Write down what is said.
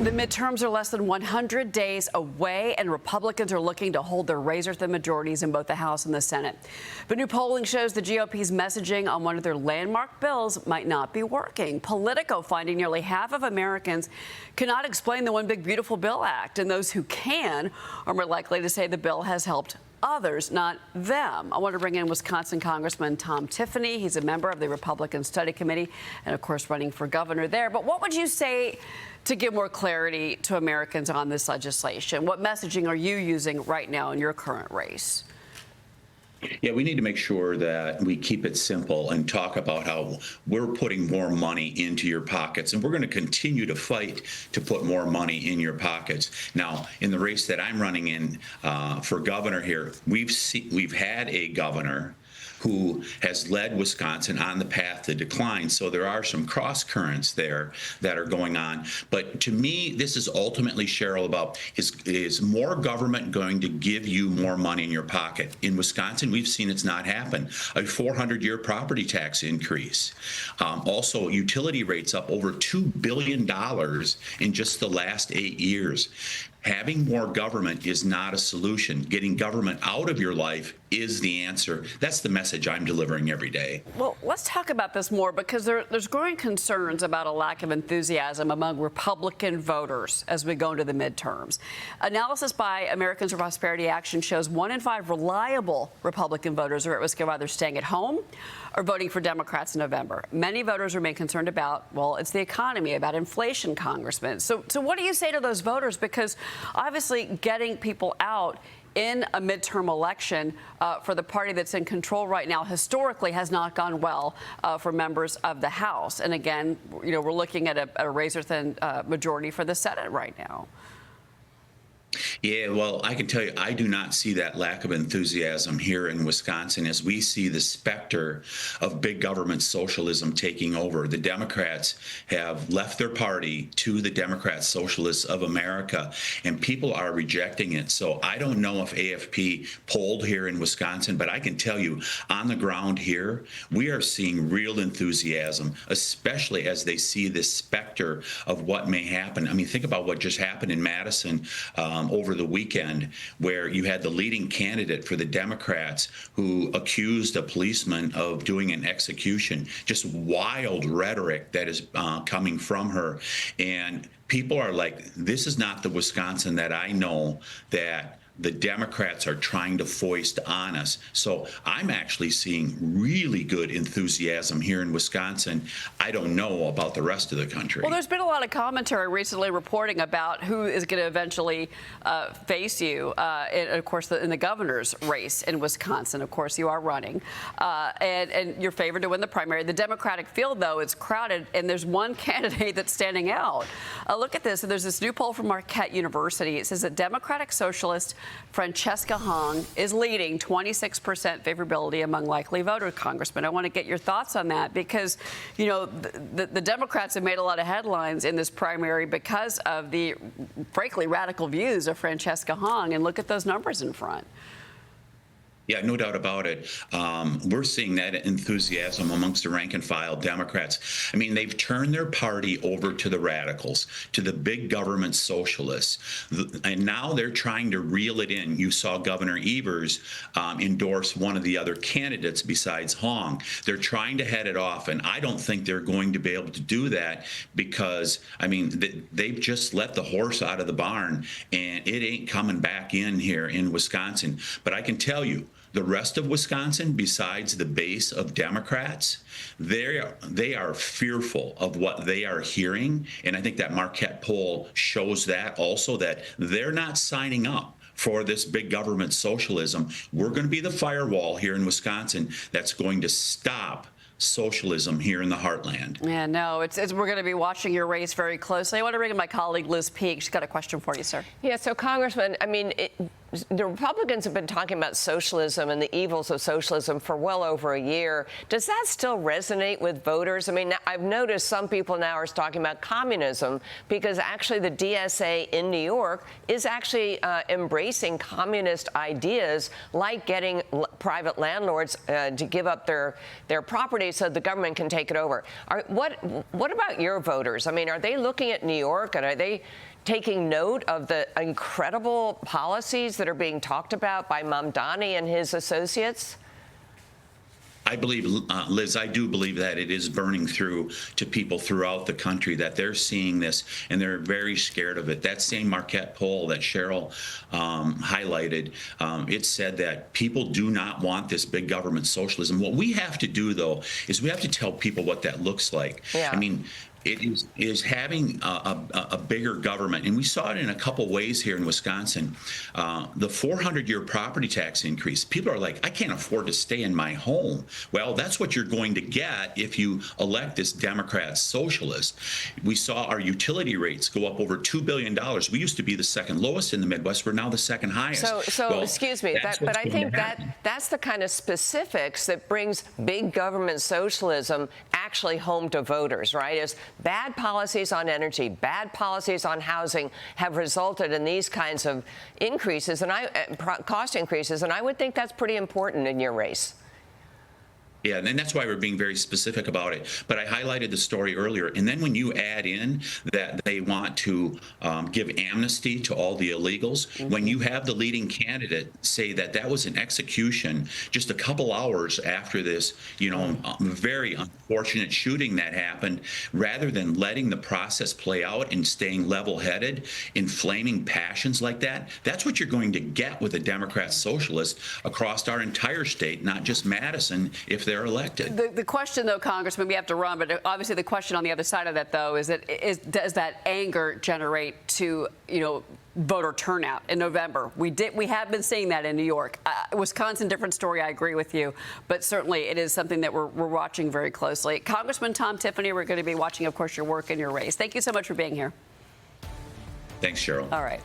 The midterms are less than 100 days away, and Republicans are looking to hold their razor-thin majorities in both the House and the Senate. But new polling shows the GOP's messaging on one of their landmark bills might not be working. Politico finding nearly half of Americans cannot explain the One Big Beautiful Bill Act, and those who can are more likely to say the bill has helped others, not them. I want to bring in Wisconsin Congressman Tom Tiffany. He's a member of the Republican Study Committee and, of course, running for governor there. But what would you say to give more clarity to Americans on this legislation? What messaging are you using right now in your current race? Yeah, we need to make sure that we keep it simple and talk about how we're putting more money into your pockets, and we're going to continue to fight to put more money in your pockets. Now, in the race that I'm running in for governor here, we've had a governor who has led Wisconsin on the path to decline. So there are some cross currents there that are going on. But to me, this is ultimately, Cheryl, about is more government going to give you more money in your pocket? In Wisconsin, we've seen it's not happen. A 400-year property tax increase. Also, utility rates up over $2 billion in just the last 8 years. Having more government is not a solution. Getting government out of your life is the answer. That's the message I'm delivering every day. Well, let's talk about this more, because there's growing concerns about a lack of enthusiasm among Republican voters as we go into the midterms. Analysis by Americans for Prosperity Action shows 1 in 5 reliable Republican voters are at risk of either staying at home or voting for Democrats in November. Many voters remain concerned about, well, it's the economy, about inflation, Congressman. So what do you say to those voters? Because obviously getting people out in a midterm election for the party that's in control right now historically has not gone well for members of the House. And again, you know, we're looking at a razor-thin majority for the Senate right now. Yeah, well, I can tell you, I do not see that lack of enthusiasm here in Wisconsin as we see the specter of big government socialism taking over. The Democrats have left their party to the Democrat Socialists of America, and people are rejecting it. So I don't know if AFP polled here in Wisconsin, but I can tell you on the ground here, we are seeing real enthusiasm, especially as they see this specter of what may happen. I mean, think about what just happened in Madison over the weekend, where you had the leading candidate for the Democrats who accused a policeman of doing an execution. Just wild rhetoric that is coming from her. And people are like, this is not the Wisconsin that I know that the Democrats are trying to foist on us. So I'm actually seeing really good enthusiasm here in Wisconsin. I don't know about the rest of the country. Well, there's been a lot of commentary recently reporting about who is going to eventually face you, of course, in the governor's race in Wisconsin. Of course, you are running, and you're favored to win the primary. The Democratic field, though, is crowded, and there's one candidate that's standing out. Look at this. There's this new poll from Marquette University. It says that Democratic Socialist Francesca Hong is leading 26% favorability among likely voters. Congressman, I want to get your thoughts on that, because, you know, the Democrats have made a lot of headlines in this primary because of the, frankly, radical views of Francesca Hong. And look at those numbers in front. Yeah, no doubt about it. We're seeing that enthusiasm amongst the rank and file Democrats. I mean, they've turned their party over to the radicals, to the big government socialists, and now they're trying to reel it in. You saw Governor Evers endorse one of the other candidates besides Hong. They're trying to head it off, and I don't think they're going to be able to do that because, I mean, they've just let the horse out of the barn, and it ain't coming back in here in Wisconsin. But I can tell you, the rest of Wisconsin, besides the base of Democrats, they are fearful of what they are hearing. And I think that Marquette poll shows that also, that they're not signing up for this big government socialism. We're going to be the firewall here in Wisconsin that's going to stop socialism here in the heartland. Yeah, no, we're going to be watching your race very closely. I want to bring in my colleague Liz Peek. She's got a question for you, sir. Yeah, so Congressman, I mean, the Republicans have been talking about socialism and the evils of socialism for well over a year. Does that still resonate with voters? I mean, I've noticed some people now are talking about communism because actually the DSA in New York is actually embracing communist ideas, like getting private landlords to give up their property so the government can take it over. What about your voters? I mean, are they looking at New York and are they taking note of the incredible policies that are being talked about by Mamdani and his associates? I believe, Liz, I do believe that it is burning through to people throughout the country, that they're seeing this and they're very scared of it. That same Marquette poll that Cheryl highlighted, it said that people do not want this big government socialism. What we have to do, though, is we have to tell people what that looks like. Yeah. I mean, it is having a bigger government, and we saw it in a couple ways here in Wisconsin. The 400-year property tax increase, people are like, I can't afford to stay in my home. Well, that's what you're going to get if you elect this Democrat socialist. We saw our utility rates go up over $2 billion. We used to be the second lowest in the Midwest. We're now the second highest. So well, excuse me, but I think that's the kind of specifics that brings big government socialism actually home to voters, right? Is bad policies on energy, bad policies on housing have resulted in these kinds of increases and cost increases, and I would think that's pretty important in your race. Yeah, and that's why we're being very specific about it. But I highlighted the story earlier. And then when you add in that they want to give amnesty to all the illegals, when you have the leading candidate say that that was an execution just a couple hours after this, very unfortunate shooting that happened, rather than letting the process play out and staying level-headed, inflaming passions like that, that's what you're going to get with a Democrat socialist across our entire state, not just Madison, if they're elected. The question, though, Congressman, we have to run, but obviously the question on the other side of that, though, is does that anger generate to, voter turnout in November? We have been seeing that in New York. Wisconsin, different story, I agree with you, but certainly it is something that we're watching very closely. Congressman Tom Tiffany, we're going to be watching, of course, your work and your race. Thank you so much for being here. Thanks, Cheryl. All right.